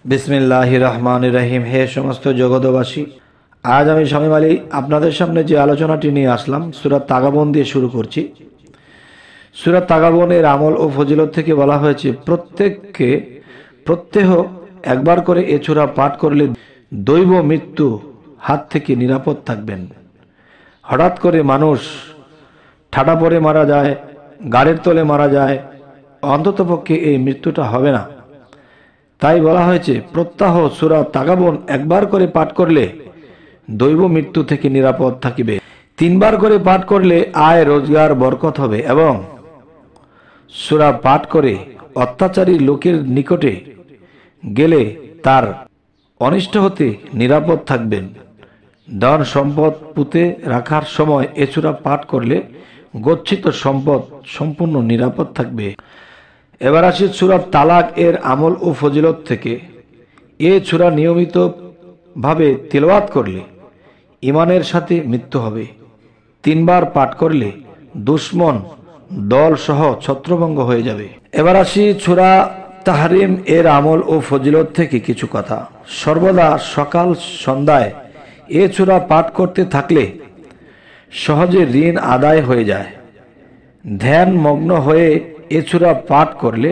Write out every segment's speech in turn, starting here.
বিসমিল্লাহির রহমানির রহিম। হে সমস্ত জগতবাসী, আজ আমি শামীম আলী আপনাদের সামনে যে আলোচনাটি নিয়ে আসলাম সূরা তাগাবুন দিয়ে শুরু করছি। সূরা তাগাবুনের আমল ও ফজিলত থেকে বলা হয়েছে প্রত্যেহ একবার করে এ সূরা পাঠ করলে দৈব মৃত্যু হাত থেকে নিরাপদ থাকবেন। হঠাৎ করে মানুষ ঠাডা পড়ে মারা যায়, গাড়ির তলে মারা যায়, অন্ততপক্ষে এই মৃত্যুটা হবে না। তাই বলা হয়েছে প্রত্যহ সূরা তাগাবুন একবার করে পাঠ করলে দৈব মৃত্যু থেকে নিরাপদ থাকিবে। 3 বার করে পাঠ করলে আয় রোজগার বরকত হবে এবং সূরা পাঠ করে অত্যাচারী লোকের নিকটে গেলে তার অনিষ্ট হতে নিরাপদ থাকবেন। ধন সম্পদ পুঁতে রাখার সময় এ সূরা পাঠ করলে গচ্ছিত সম্পদ সম্পূর্ণ নিরাপদ থাকবে। এবার আসি সূরা তালাক এর আমল ও ফজিলত থেকে। এ সূরা নিয়মিত ভাবে তিলাওয়াত করলে ঈমানের সাথে মৃত্যু হবে। 3 বার পাঠ করলে দুশমন দল সহ ছত্রভঙ্গ হয়ে যাবে। এবার আসি সূরা তাহরিম এর আমল ও ফজিলত থেকে কিছু কথা। সর্বদা সকাল সন্ধ্যায় এ সূরা পাঠ করতে থাকলে সহজে ঋণ আদায় হয়ে যায়। ধ্যান মগ্ন হয়ে এ সূরা পাঠ করলে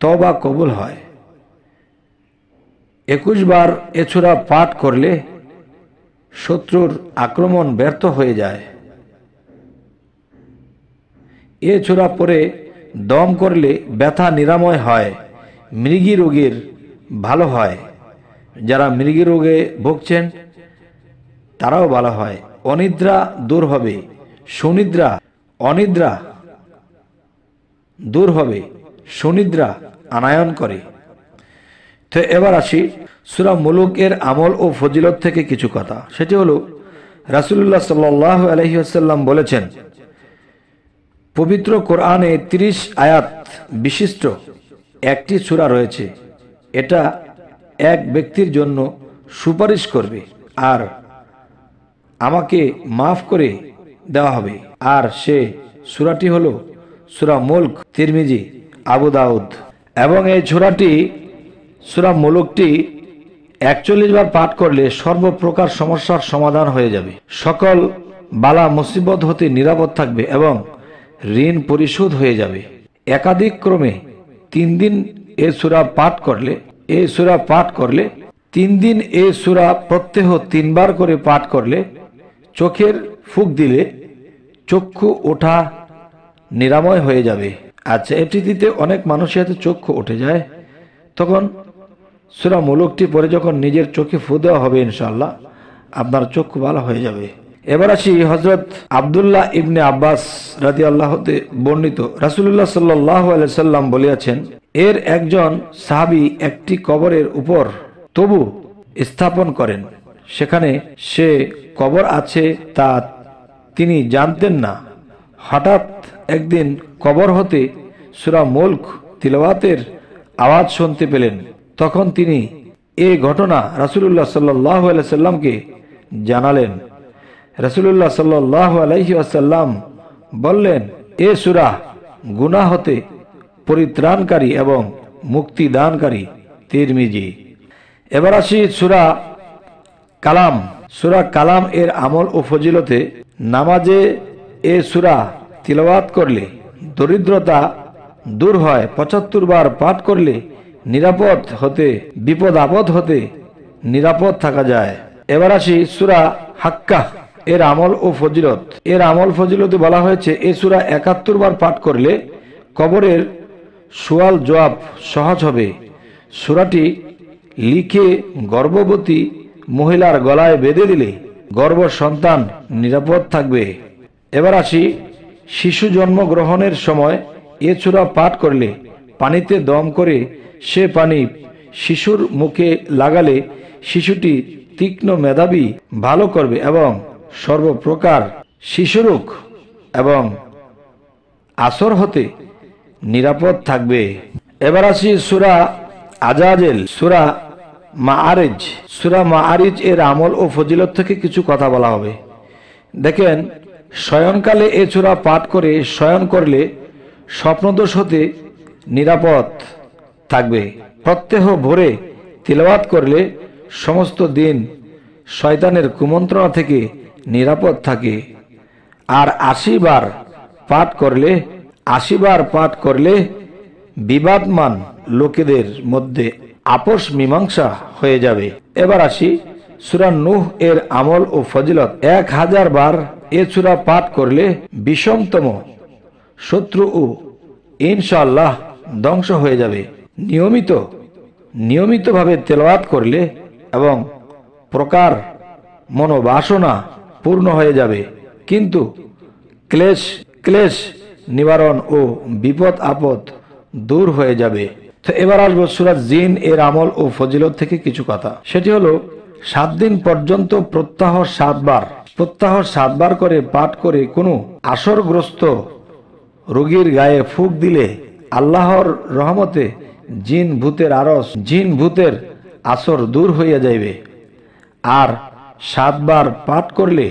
তওবা কবুল হয়। 21 বার এ সূরা পাঠ করলে শত্রুর আক্রমণ ব্যর্থ হয়ে যায়। এ সূরা পড়ে দম করলে ব্যথা নিরাময় হয়, মৃগী রোগের ভালো হয়। যারা মৃগী রোগে ভুগছেন তারাও ভালো হয়। অনিদ্রা দূর হবে, অনিদ্রা দূর হবে, সুনিদ্রা আনায়ন করে। তো এবার আসি সূরা মুলুক এর আমল ও ফজিলত থেকে কিছু কথা। সেটি হলো রাসূলুল্লাহ সাল্লাল্লাহু আলাইহি ওয়াসাল্লাম বলেছেন, পবিত্র কোরআনে 30 আয়াত বিশিষ্ট একটি সূরা রয়েছে। এটা এক ব্যক্তির জন্য সুপারিশ করবে আর আমাকে মাফ করে দেওয়া হবে। আর সে সূরাটি হলো সূরা মুলক, তিরমিজি, আবু দাউদ। এবং এই সূরা মুলুকটি 41 বার পাঠ করলে সর্বপ্রকার সমস্যার সমাধান হয়ে যাবে, সকল বালা মুসিবত হতে নিরাপদ থাকবে এবং ঋণ পরিশোধ হয়ে যাবে। একাধিক ক্রমে 3 দিন এ সূরা পাঠ করলে 3 দিন এ সূরা প্রত্যহ 3 বার করে পাঠ করলে চোখের ফুঁক দিলে চক্ষু ওঠা নিরাময় হয়ে যাবে। আচ্ছা, এটিতে অনেক মানুষের হাতে চক্ষু উঠে যায়, তখন সূরা মুলুকটি পরে যখন নিজের চোখে ফু দেওয়া হবে ইনশাআল্লাহ আপনার চক্ষু ভালো হয়ে যাবে। এবার আসি হযরত আব্দুল্লাহ ইবনে আব্বাস রাদিয়াল্লাহু তে বর্ণিত, রাসূলুল্লাহ সাল্লাল্লাহু আলাইহি সাল্লাম বলেছেন, এর একজন সাহাবী একটি কবরের উপর তবু স্থাপন করেন, সেখানে সে কবর আছে তা তিনি জানতেন না। হঠাৎ একদিন কবর হতে সূরা মুলক তিলাওয়াতের আওয়াজ শুনতে পেলেন। তখন তিনি এই ঘটনা রাসূলুল্লাহ সাল্লাল্লাহু আলাইহি সাল্লামকে জানালেন। রাসূলুল্লাহ সাল্লাল্লাহু আলাইহি ওয়াসাল্লাম বললেন, এ সূরা গুনাহ হতে পরিত্রাণকারী এবং মুক্তি দানকারী, তিরমিজি। এবার আসি সূরা কালাম এর আমল ও ফজিলতে। নামাজে এ সূরা তিলাওয়াত করলে দরিদ্রতা দূর হয়। 75 বার পাঠ করলে বিপদ আপদ হতে নিরাপদ থাকা যায়। এবার আসি সূরা হাক্কাহ এর আমল ও ফজিলত। এর আমল ফজিলতে বলা হয়েছে, এ সূরা 71 বার পাঠ করলে কবরের সওয়াল জবাব সহজ হবে। সূরাটি লিখে গর্ভবতী মহিলার গলায় বেঁধে দিলে গর্ভ সন্তান নিরাপদ থাকবে। এবার আসি শিশু জন্মগ্রহণের সময় এ সূরা পাঠ করলে পানিতে দম করে সে পানি শিশুর মুখে লাগালে শিশুটি তীক্ষ্ণ মেধাবী ভালো করবে এবং সর্বপ্রকার শিশুরোগ এবং আসর হতে নিরাপদ থাকবে। এবার আসি সূরা আজাজেল, সূরা মাআরিজ এর আমল ও ফজিলত থেকে কিছু কথা বলা হবে। দেখেন, শয়নকালে এ সূরা পাঠ করে শয়ন করলে স্বপ্নদোষ হতে নিরাপদ থাকবে। প্রত্যহ ভোরে তিলাওয়াত করলে সমস্ত দিন শয়তানের কুমন্ত্রণা থেকে নিরাপদ থাকে। আর 80 বার পাঠ করলে বিবাদমান লোকেদের মধ্যে আপোষ মীমাংসা হয়ে যাবে। এবার আসি সূরা নূহ এর আমল ও ফজিলত। 1000 বার এ সূরা পাঠ করলে বিষমতম শত্রু ও ইনশাআল্লাহ ধ্বংস হয়ে যাবে। নিয়মিতভাবে তেলাওয়াত করলে এবং প্রকার মনোবাসনা পূর্ণ হয়ে যাবে, কিন্তু ক্লেশ নিবারণ ও বিপদ আপদ দূর হয়ে যাবে। তো এবার আসবো সূরা জিন এর আমল ও ফজিলত থেকে কিছু কথা। সেটি হলো 7 দিন পর্যন্ত প্রত্যাহ 7 বার করে পাঠ করে কোনো আসরগ্রস্ত রোগীর গায়ে ফুঁক দিলে আল্লাহর রহমতে জিন ভূতের আসর দূর হইয়া যাইবে। আর 7 বার পাঠ করলে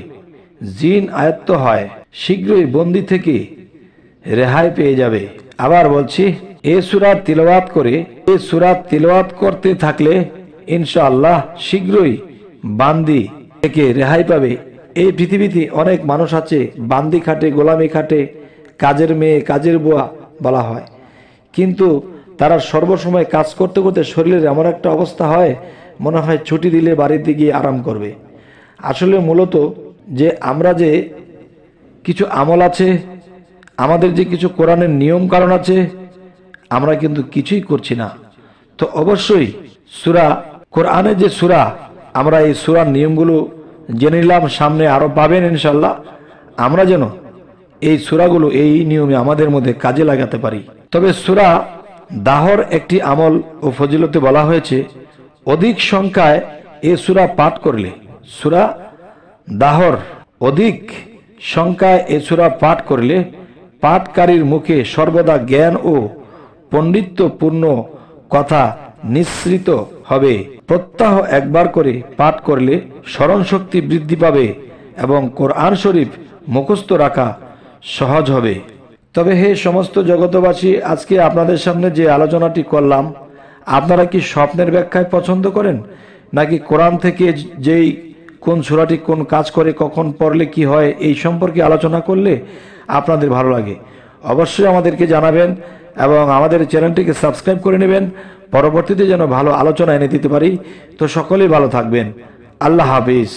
জিন আয়ত্ত হয়, শীঘ্রই বন্দি থেকে রেহাই পেয়ে যাবে। আবার বলছি, এ সূরা তিলাওয়াত করতে থাকলে ইনশাআল্লাহ শীঘ্রই বান্দি থেকে রেহাই পাবে। এই পৃথিবীতে অনেক মানুষ আছে, বান্দি খাটে, গোলামি খাটে, কাজের মেয়ে, কাজের বুয়া বলা হয়, কিন্তু তারা সর্বসময় কাজ করতে করতে শরীরের এমন একটা অবস্থা হয়, মনে হয় ছুটি দিলে বাড়িতে গিয়ে আরাম করবে। আসলে মূলত যে আমরা যে কিছু আমল আছে, আমাদের যে কিছু কোরআনের নিয়ম কারণ আছে, আমরা কিন্তু কিছুই করছি না। তো অবশ্যই কোরআনের যে সূরা, আমরা এই সূরার নিয়মগুলো জেনে নিলাম, সামনে আরো পাবেন ইনশাআল্লাহ। আমরা যেন এই সূরাগুলো এই নিয়মে আমাদের মধ্যে কাজে লাগাতে পারি। তবে সূরা দাহর একটি আমল ও ফজিলতে বলা হয়েছে, অধিক সংখ্যায় এই সূরা পাঠ করলে, সূরা দাহর অধিক সংখ্যায় এই সূরা পাঠ করলে পাঠকারীর মুখে সর্বদা জ্ঞান ও পণ্ডিত্যপূর্ণ কথা নিঃসৃত হবে। প্রত্যাহ 1 বার করে পাঠ করলে স্মরণ শক্তি বৃদ্ধি পাবে এবং কোরআন শরীফ মুখস্থ রাখা সহজ হবে। তবে হে সমস্ত জগতবাসী, আজকে আপনাদের সামনে যে আলোচনাটি করলাম, আপনারা কি স্বপ্নের ব্যাখ্যায় পছন্দ করেন, নাকি কোরআন থেকে যেই কোন সূরাটি কোন কাজ করে, কখন পড়লে কি হয়, এই সম্পর্কে আলোচনা করলে আপনাদের ভালো লাগে? অবশ্যই আমাদেরকে জানাবেন এবং আমাদের চ্যানেলটিকে সাবস্ক্রাইব করে নেবেন, পরবর্তীতে যেন ভালো আলোচনা এনে দিতে পারি। তো সকলেই ভালো থাকবেন। আল্লাহ হাফিজ।